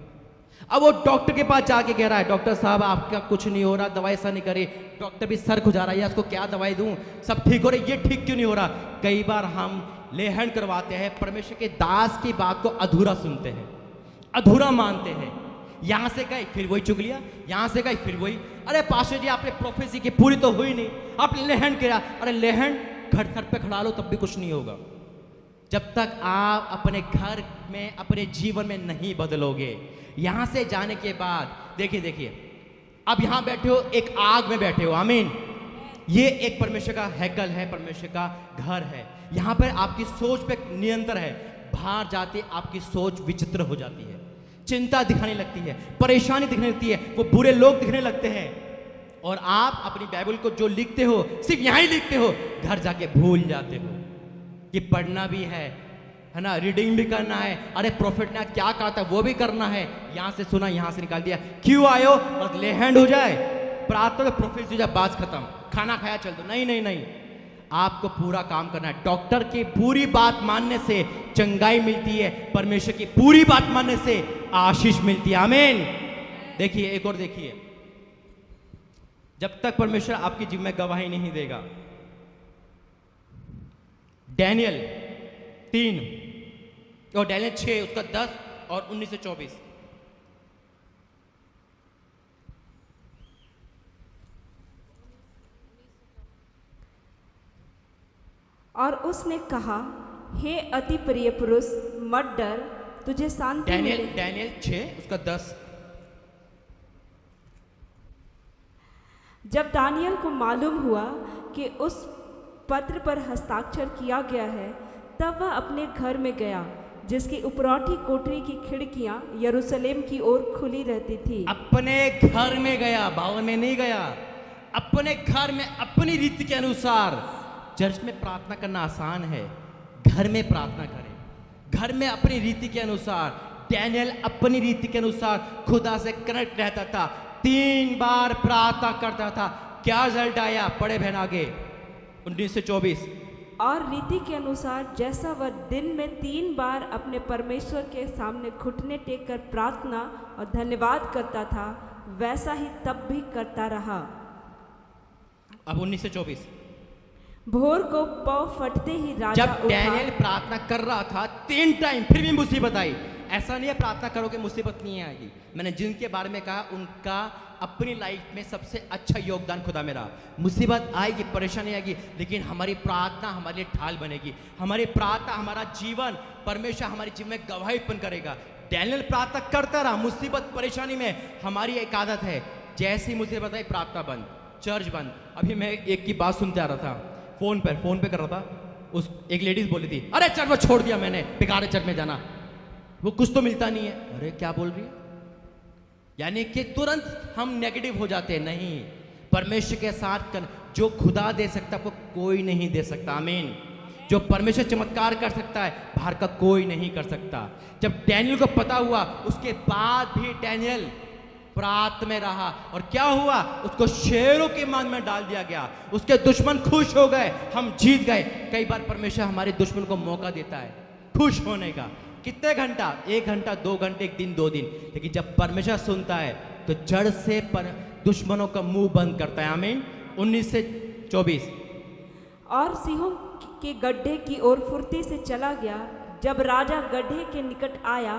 B: अब वो डॉक्टर के पास जाके कह रहा है डॉक्टर साहब आपका कुछ नहीं हो रहा, दवाई ऐसा नहीं करे। डॉक्टर भी सर खुजा रहा है, उसको क्या दवाई दूं, सब ठीक हो रहा है, ये ठीक क्यों नहीं हो रहा? कई बार हम लेहन करवाते हैं, परमेश्वर के दास की बात को अधूरा सुनते हैं, अधूरा मानते हैं। यहां से गए फिर वही चुगलिया, यहां से गए फिर वही। अरे पास्टर जी आपने प्रोफेसी की पूरी तो हुई नहीं, आपने लेहन किया। अरे लेहन घर घर पे खड़ा लो तब भी कुछ नहीं होगा, जब तक आप अपने घर में, अपने जीवन में नहीं बदलोगे। यहां से जाने के बाद देखिए अब यहां बैठे हो, एक आग में बैठे हो। आमीन। ये एक परमेश्वर का हैकल है, परमेश्वर का घर है। यहां पर आपकी सोच पे नियंत्रण है। बाहर जाते आपकी सोच विचित्र हो जाती है, चिंता दिखाने लगती है, परेशानी दिखने लगती है, वो बुरे लोग दिखने लगते हैं। और आप अपनी बाइबल को जो लिखते हो सिर्फ यहां ही लिखते हो, घर जाके भूल जाते हो कि पढ़ना भी है ना, रीडिंग भी करना है। अरे प्रॉफिट ने क्या कहा था वो भी करना है। यहां से सुना, यहां से निकाल दिया, क्यों आयो और ले हैंड हो जाए, प्रार्थना तो प्रॉफिट हो जाए, बात खत्म, खाना खाया चल दो। नहीं, आपको पूरा काम करना है। डॉक्टर की पूरी बात मानने से चंगाई मिलती है, परमेश्वर की पूरी बात मानने से आशीष मिलती है। आमीन। देखिए एक और देखिए, जब तक परमेश्वर आपकी जीवन में गवाही नहीं देगा। डैनियल 3 और डैनियल 6 उसका 10 और 19 से 24।
A: और उसने कहा हे अति प्रिय पुरुष मत डर, तुझे शांति मिलेगी।
B: डैनियल 6 उसका 10।
A: जब दानियल को मालूम हुआ कि उस पत्र पर हस्ताक्षर किया गया है, तब वह अपने घर में गया, जिसकी उपरौठी कोठरी की खिड़कियां यरूशलेम की ओर खुली रहती थी। अपने
B: घर में गया, भवन में नहीं गया, अपने घर में अपनी रीति के अनुसार। चर्च में प्रार्थना करना आसान है, घर में प्रार्थना करें, घर में अपनी रीति के अनुसार। डैनियल अपनी रीति के अनुसार खुदा से कनेक्ट रहता था, 3 बार प्रार्थना करता था। क्या रिजल्ट आया? पढ़े बहन आगे 19 से 24।
A: और रीति के अनुसार जैसा वह दिन में 3 बार अपने परमेश्वर के सामने घुटने टेक कर प्रार्थना और धन्यवाद करता था, वैसा ही तब भी करता रहा।
B: अब 19 से 24।
A: भोर को पौ फटते ही राजा
B: जब डैनियल प्रार्थना कर रहा था 3 टाइम, फिर भी मुसीबत आई। ऐसा नहीं है प्रार्थना करोगे मुसीबत नहीं आएगी। मैंने जिनके बारे में कहा उनका अपनी लाइफ में सबसे अच्छा योगदान खुदा में रहा। मुसीबत आएगी, परेशानी आएगी, लेकिन हमारी प्रार्थना हमारे लिए ढाल बनेगी। हमारी प्रार्थना, हमारा जीवन, परमेश्वर हमारे जीवन में गवाही उत्पन्न करेगा। डैनियल प्रार्थना करता रहा मुसीबत परेशानी में। हमारी एक आदत है, जैसी मुसीबत आई प्रार्थना बंद, चर्च बंद। अभी मैं एक की बात सुनते आ रहा था, फोन पे कर रहा था। उस एक लेडीज बोली थी, अरे चर्च में छोड़ दिया मैंने, बेकार चर्च में जाना, वो कुछ तो मिलता नहीं है। अरे क्या बोल रही है? यानी कि तुरंत हम नेगेटिव हो जाते हैं। नहीं, परमेश्वर के साथ जो खुदा दे सकता है आपको कोई नहीं दे सकता। आमीन। जो परमेश्वर चमत्कार कर सकता है बाहर का कोई नहीं कर सकता। जब डैनियल को पता हुआ उसके बाद भी डैनियल प्रार्थना में रहा और क्या हुआ, उसको शेरों के मान में डाल दिया गया। उसके दुश्मन खुश हो गए, हम जीत गए। कई बार परमेश्वर हमारे दुश्मन को मौका देता है खुश होने का। कितने घंटा, 1 घंटा 2 घंटे, 1 दिन 2 दिन, लेकिन जब परमेश्वर सुनता है तो जड़ से दुश्मनों का मुंह बंद करता है। आमीन। 19 से 24।
C: और सिंहों के गड्ढे की ओर फुर्ती से चला गया। जब राजा गड्ढे के निकट आया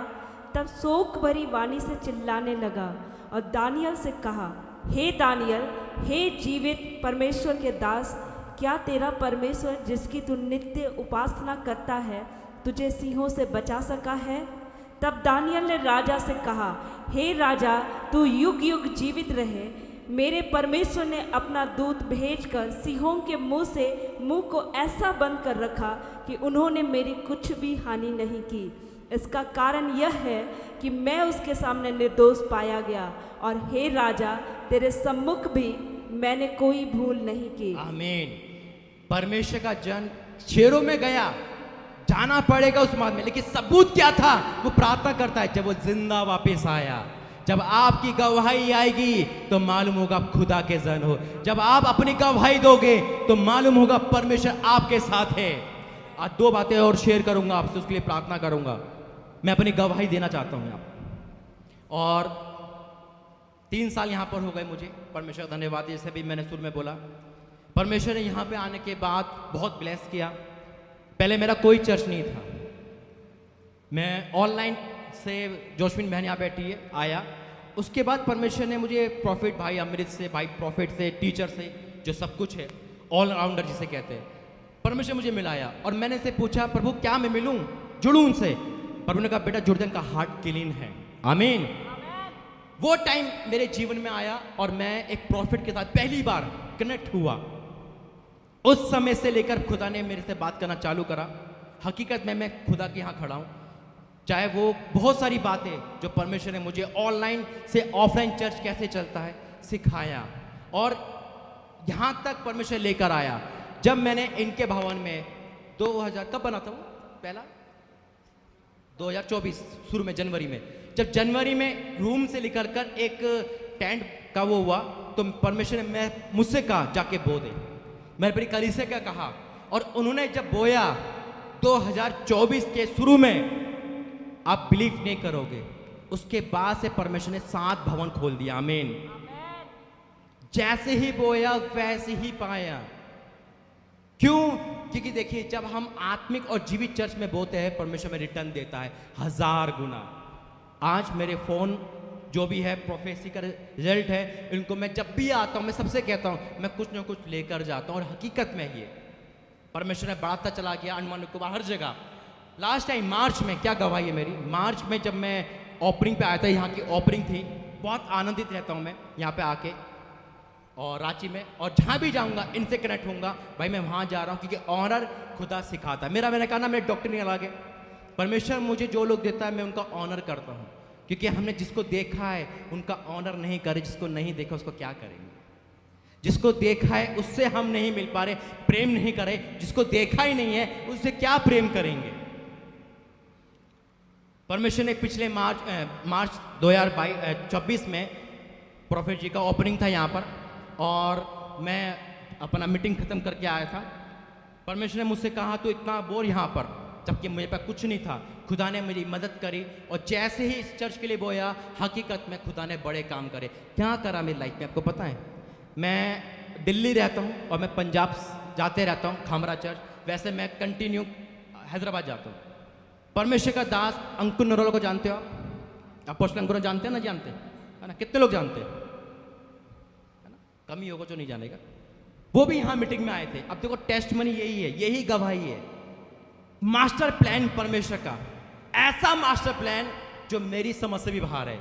C: तब शोक भरी वाणी से चिल्लाने लगा और दानियल से कहा, हे दानियल, हे जीवित परमेश्वर के दास, क्या तेरा परमेश्वर जिसकी तू नित्य उपासना करता है तुझे सिंहों से बचा सका है? तब दानियल ने राजा से कहा, हे राजा, तू युग युग जीवित रहे। मेरे परमेश्वर ने अपना दूत भेजकर सिंहों के मुंह को ऐसा बंद कर रखा कि उन्होंने मेरी कुछ भी हानि नहीं की। इसका कारण यह है कि मैं उसके सामने निर्दोष पाया गया, और हे राजा, तेरे सम्मुख भी मैंने कोई भूल नहीं की।
B: आमीन। परमेश्वर का जन शेरों में गया, जाना पड़ेगा उस मार्ग में, लेकिन सबूत क्या था? वो प्रार्थना करता है। जब वो जिंदा वापस आया, जब आपकी गवाही आएगी तो मालूम होगा आप खुदा के जन हो। जब आप अपनी गवाही दोगे तो मालूम होगा परमेश्वर आपके साथ है। आज 2 बातें और शेयर करूंगा आपसे, उसके लिए प्रार्थना करूंगा। मैं अपनी गवाही देना चाहता हूं आप। और 3 साल यहां पर हो गए मुझे। परमेश्वर का धन्यवाद। जैसे भी मैंने शुरू में बोला, परमेश्वर ने यहां पे आने के बाद बहुत ब्लेस किया। पहले मेरा कोई चर्च नहीं था। मैं ऑनलाइन से, जोशविन बहन यहाँ बैठी है, आया। उसके बाद परमेश्वर ने मुझे प्रॉफिट भाई अमृत से, भाई प्रॉफिट से, टीचर से, जो सब कुछ है, ऑलराउंडर जिसे कहते हैं, परमेश्वर मुझे मिलाया। और मैंने से पूछा, प्रभु क्या मैं मिलूं, जुड़ूं उनसे? प्रभु ने कहा, बेटा जुड़, का हार्ट क्लीन है। आमीन। वो टाइम मेरे जीवन में आया और मैं एक प्रॉफिट के साथ पहली बार कनेक्ट हुआ। उस समय से लेकर खुदा ने मेरे से बात करना चालू करा। हकीकत में मैं खुदा के यहाँ खड़ा हूँ। चाहे वो बहुत सारी बातें जो परमेश्वर ने मुझे ऑनलाइन से ऑफलाइन चर्च कैसे चलता है सिखाया, और यहाँ तक परमेश्वर लेकर आया। जब मैंने इनके भवन में 2000 कब बना था वो पहला 2024 शुरू में जनवरी में, जब जनवरी में रूम से लेकर कर एक टेंट का वो हुआ, तो परमेश्वर ने मुझसे कहा जाके बो दे। मैंने अपनी कलीसिया का कहा, और उन्होंने जब बोया 2024 के शुरू में, आप बिलीव नहीं करोगे, उसके बाद से परमेश्वर ने 7 भवन खोल दिया। आमीन। जैसे ही बोया वैसे ही पाया। क्यों? क्योंकि देखिए, जब हम आत्मिक और जीवित चर्च में बोते हैं, परमेश्वर में रिटर्न देता है 1000 गुना। आज मेरे फोन जो भी है प्रोफेसी का रिजल्ट है, इनको मैं जब भी आता हूं, मैं सबसे कहता हूं, मैं कुछ ना कुछ लेकर जाता हूं। और हकीकत में ये परमेश्वर ने बढ़ाता चला गया, अंडमान निकोबार हर जगह। लास्ट टाइम मार्च में क्या गवाही है मेरी, मार्च में जब मैं ओपनिंग पे आया था, यहाँ की ओपनिंग थी, बहुत आनंदित रहता हूँ मैं यहाँ पे आके, और रांची में, और जहाँ भी जाऊँगा इनसे कनेक्ट होऊंगा। भाई मैं वहाँ जा रहा हूँ क्योंकि ऑनर खुदा सिखाता है। मैंने कहा ना, मेरे डॉक्टर नहीं अलग है। परमेश्वर मुझे जो लोग देता है मैं उनका ऑनर करता हूँ, क्योंकि हमने जिसको देखा है उनका ऑनर नहीं करे, जिसको नहीं देखा उसको क्या करेंगे? जिसको देखा है उससे हम नहीं मिल पा रहे, प्रेम नहीं करे। जिसको देखा ही नहीं है उससे क्या प्रेम करेंगे? परमेश्वर ने पिछले मार्च 2024 में प्रॉफिट जी का ओपनिंग था यहाँ पर, और मैं अपना मीटिंग खत्म करके आया था। परमेश्वर ने मुझसे कहा, तो इतना बोर यहाँ पर, जबकि मेरे पास कुछ नहीं था। खुदा ने मेरी मदद करी, और जैसे ही इस चर्च के लिए बोया, हकीकत में खुदा ने बड़े काम करे। क्या करा मेरी लाइफ में आपको पता है? मैं दिल्ली रहता हूँ और मैं पंजाब जाते रहता हूँ, खामरा चर्च। वैसे मैं कंटिन्यू हैदराबाद जाता हूँ। परमेश्वर का दास अंकुर नरोला को जानते हो आप? अपोस्टल अंकुर जानते हैं ना? जानते है ना? कितने लोग जानते हैं? है ना? कम ही होगा जो नहीं जानेगा। वो भी यहाँ मीटिंग में आए थे। अब देखो, टेस्ट मनी यही है, यही गवाही है। मास्टर प्लान परमेश्वर का, ऐसा मास्टर प्लान जो मेरी समझ से भी बाहर है।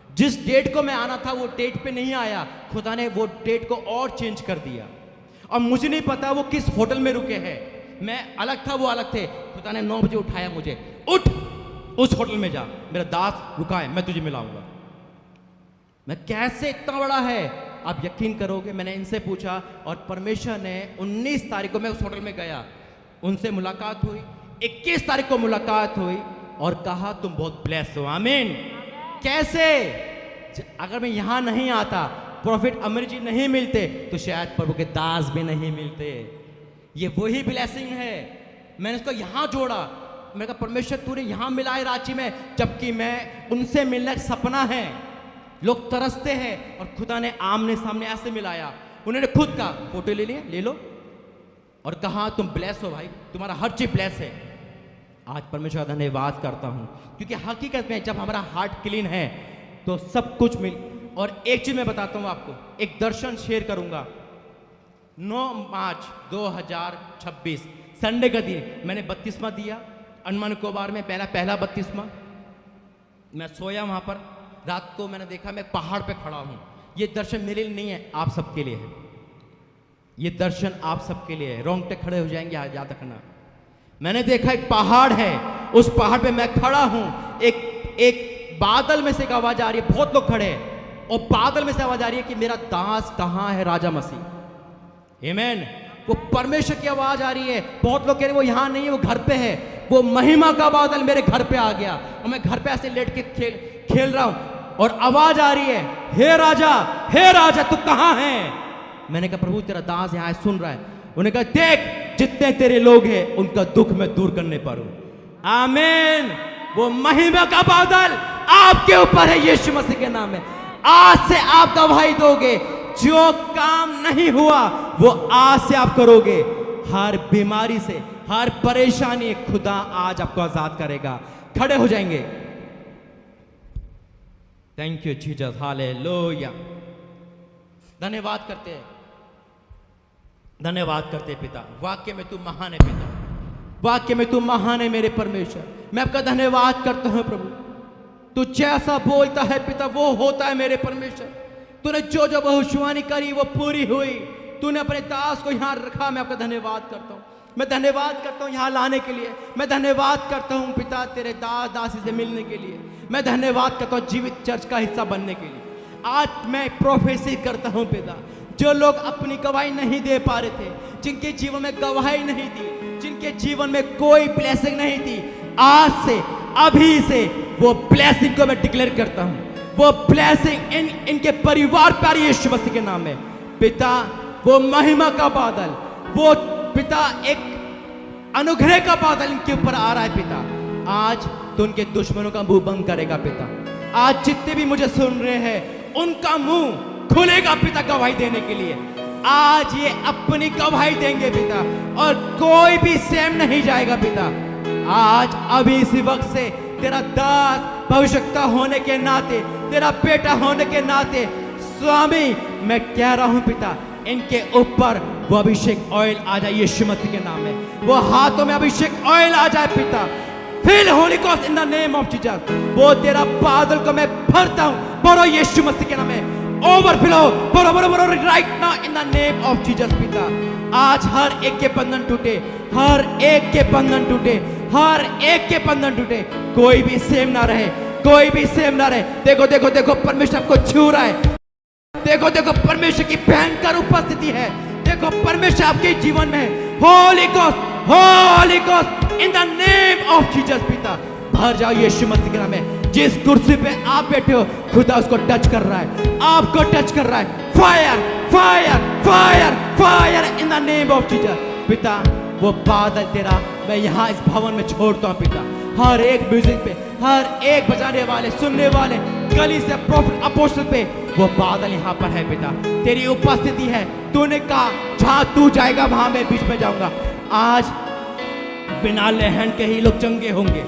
B: जिस डेट को मैं आना था वो डेट पे नहीं आया, खुदा ने वो डेट को और चेंज कर दिया। और मुझे नहीं पता वो किस होटल में रुके हैं। मैं अलग था, वो अलग थे। खुदा ने 9 बजे उठाया मुझे, उठ उस होटल में जा, मेरा दास रुका है, मैं तुझे मिलाऊंगा। मैं कैसे, इतना बड़ा है, आप यकीन करोगे, मैंने इनसे पूछा और परमेश्वर ने 19 तारीख को मैं उस होटल में गया, उनसे मुलाकात हुई, 21 तारीख को मुलाकात हुई और कहा तुम बहुत ब्लेस हो। आमीन। कैसे? अगर मैं यहां नहीं आता, प्रॉफिट अमीर जी नहीं मिलते, तो शायद प्रभु के दास भी नहीं मिलते। ये वही ब्लेसिंग है। मैंने इसको यहां जोड़ा। मैंने कहा परमेश्वर तूने यहां मिला है रांची में, जबकि मैं उनसे मिलने का सपना है, लोग तरसते हैं, और खुदा ने आमने सामने ऐसे मिलाया। उन्होंने खुद कहा फोटो ले लिया, ले लो, और कहा तुम ब्लेस हो भाई, तुम्हारा हर चीज ब्लेस है। आज परमेश्वर का धन्यवाद करता हूं, क्योंकि हकीकत में जब हमारा हार्ट क्लीन है तो सब कुछ मिल। और एक चीज मैं बताता हूं आपको, एक दर्शन शेयर करूंगा। 9 मार्च 2026 संडे का दिन मैंने बपतिस्मा दिया अंडमान निकोबार में, पहला बपतिस्मा। मैं सोया वहां पर, रात को मैंने देखा मैं पहाड़ पे खड़ा हूं। ये दर्शन मेरे लिए नहीं है, आप सबके लिए है। ये दर्शन आप सबके लिए है। रोंगटे खड़े हो जाएंगे याद रखना। मैंने देखा एक पहाड़ है, उस पहाड़ पे मैं खड़ा हूं। एक बादल में से एक आवाज आ रही है, बहुत लोग खड़े हैं, और बादल में से आवाज आ रही है कि मेरा दास कहां है राजा मसीह। आमीन। वो परमेश्वर की आवाज आ रही है। बहुत लोग कह रहे हैं वो यहां नहीं है, वो घर पे है। वो महिमा का बादल मेरे घर पे आ गया, और मैं घर पे ऐसे लेट के खेल रहा हूं, और आवाज आ रही है, हे राजा तू कहां है। मैंने कहा प्रभु तेरा दास यहां सुन रहा है। उन्होंने कहा देख जितने तेरे लोग हैं उनका दुख मैं दूर करने पर हूं। आमीन। वो महिमा का बादल आपके ऊपर है, यीशु मसीह के नाम में। आज से आप गवाही दोगे, जो काम नहीं हुआ वो आज से आप करोगे। हर बीमारी से, हर परेशानी खुदा आज आपको आजाद करेगा। खड़े हो जाएंगे। Thank you Jesus, hallelujah. धन्यवाद करते हैं, धन्यवाद करते पिता। वाक्य में तू महान है पिता, वाक्य में तू महान है मेरे परमेश्वर। मैं आपका धन्यवाद करता हूं प्रभु। तू जैसा बोलता है पिता वो होता है मेरे परमेश्वर। तूने जो जो भविष्यवाणी करी वो पूरी हुई। तूने अपने दास को यहाँ रखा, मैं आपका धन्यवाद करता हूँ। मैं धन्यवाद करता हूँ यहाँ लाने के लिए। मैं धन्यवाद करता हूँ पिता तेरे दास दासी से मिलने के लिए। मैं धन्यवाद करता हूँ जीवित चर्च का हिस्सा बनने के लिए। आज मैं प्रोफेसी करता हूँ पिता, जो लोग अपनी गवाही नहीं दे पा रहे थे, जिनके जीवन में गवाही नहीं थी, जिनके जीवन में कोई ब्लेसिंग नहीं थी, आज से अभी से वो ब्लेसिंग को मैं डिक्लेयर करता हूँ। वो ब्लेसिंग इनके परिवार पर यीशु मसीह के नाम में पिता, वो महिमा का बादल, वो पिता एक अनुग्रह का बादल इनके ऊपर आ रहा है पिता। आज तो उनके दुश्मनों का मुंह बंद करेगा पिता। आज जितने भी मुझे सुन रहे हैं उनका मुंह खुलेगा पिता गवाही देने के लिए। आज ये अपनी गवाही देंगे पिता, और कोई भी सेम नहीं जाएगा पिता। आज अभी इसी वक्त से तेरा दास भविष्यता होने के नाते, तेरा बेटा होने के नाते स्वामी मैं कह रहा हूं पिता, इनके ऊपर वो अभिषेक ऑयल आ जाए यीशु मसीह के नाम में। वो हाथों में अभिषेक ऑयल आ जाए पिता। Fill holy ghost in the name of Jesus. वो तेरा बादल को मैं भरता हूं, भरो यीशु मसीह के नाम में। ओवरफ्लो बरो right now in the name of Jesus पिता। आज हर एक के बंधन टूटे, हर एक के बंधन टूटे, हर एक के बंधन टूटे। कोई भी सेम ना रहे, कोई भी सेम ना रहे। देखो देखो देखो परमेश्वर आपको छू रहा है। देखो देखो परमेश्वर की भयंकर उपस्थिति है। देखो परमेश्वर आपके जीवन में है। Holi ghost in the name of Jesus पिता। भर जाओ यीशु मसीह के नाम में। जिस कुर्सी पे आप बैठे हो खुदा उसको टच कर रहा है, आपको टच कर रहा है। Fire fire fire fire in the name of Jesus पिता। वो बादल तेरा मैं यहाँ इस भवन में छोड़ता हूँ पिता। हर एक म्यूजिक पे, हर एक बजाने वाले, सुनने वाले, गली से प्रॉफिट अपोस्टल पे वो बादल यहाँ पर है पिता। तेरी उपस्थिति है। तूने कहा जहाँ तू जाएगा वहां मैं बीच में जाऊंगा। आज बिना लहन के ही लोग चंगे होंगे,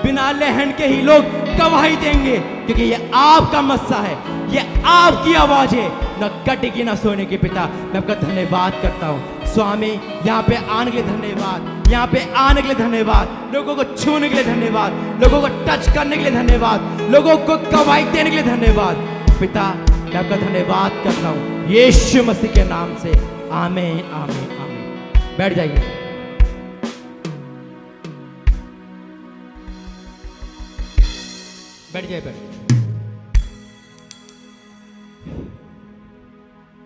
B: बिना लहन के ही लोग गवाही देंगे, क्योंकि ये आपका मस्सा है, ये आपकी आवाज है, न कटेगी न सोने की पिता। मैं आपका धन्यवाद करता हूँ स्वामी। यहाँ पे आने के लिए धन्यवाद, यहाँ पे आने के लिए धन्यवाद, लोगों को छूने के लिए धन्यवाद, लोगों को टच करने के लिए धन्यवाद, लोगों को गवाही देने के लिए धन्यवाद पिता। मैं आपका धन्यवाद करता हूँ यीशु मसीह के नाम से। आमीन आमीन आमीन। बैठ जाइए। बैठ जाइए, बैठ।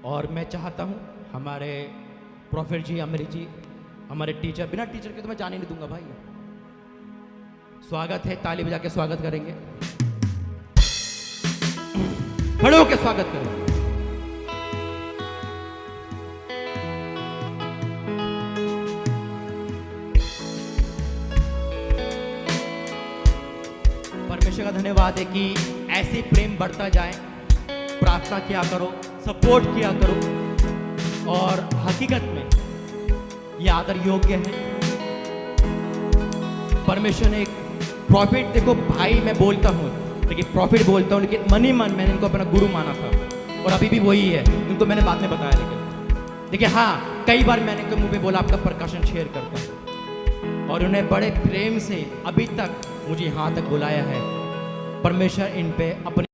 B: और मैं चाहता हूँ हमारे प्रॉफिट जी, अमृत जी, हमारे टीचर, बिना टीचर के तो मैं जाने नहीं दूंगा भाई। स्वागत है, ताली बजा के स्वागत करेंगे, खड़े होकर स्वागत करेंगे। परमेश्वर का धन्यवाद है कि ऐसे प्रेम बढ़ता जाए। प्रार्थना किया करो, सपोर्ट किया करो, और हकीकत में ये आदर योग्य है। परमेश्वर ने एक प्रॉफिट, देखो भाई मैं बोलता हूँ, लेकिन प्रॉफिट बोलता हूँ, लेकिन मन ही मन मैंने इनको अपना गुरु माना था और अभी भी वही है। इनको मैंने बाद में बताया, लेकिन देखिए हाँ, कई बार मैंने इनके मुंह पे बोला आपका प्रकाशन शेयर करता हूँ, और उन्हें बड़े प्रेम से अभी तक मुझे यहाँ तक बुलाया है। परमेश्वर इन पे अपने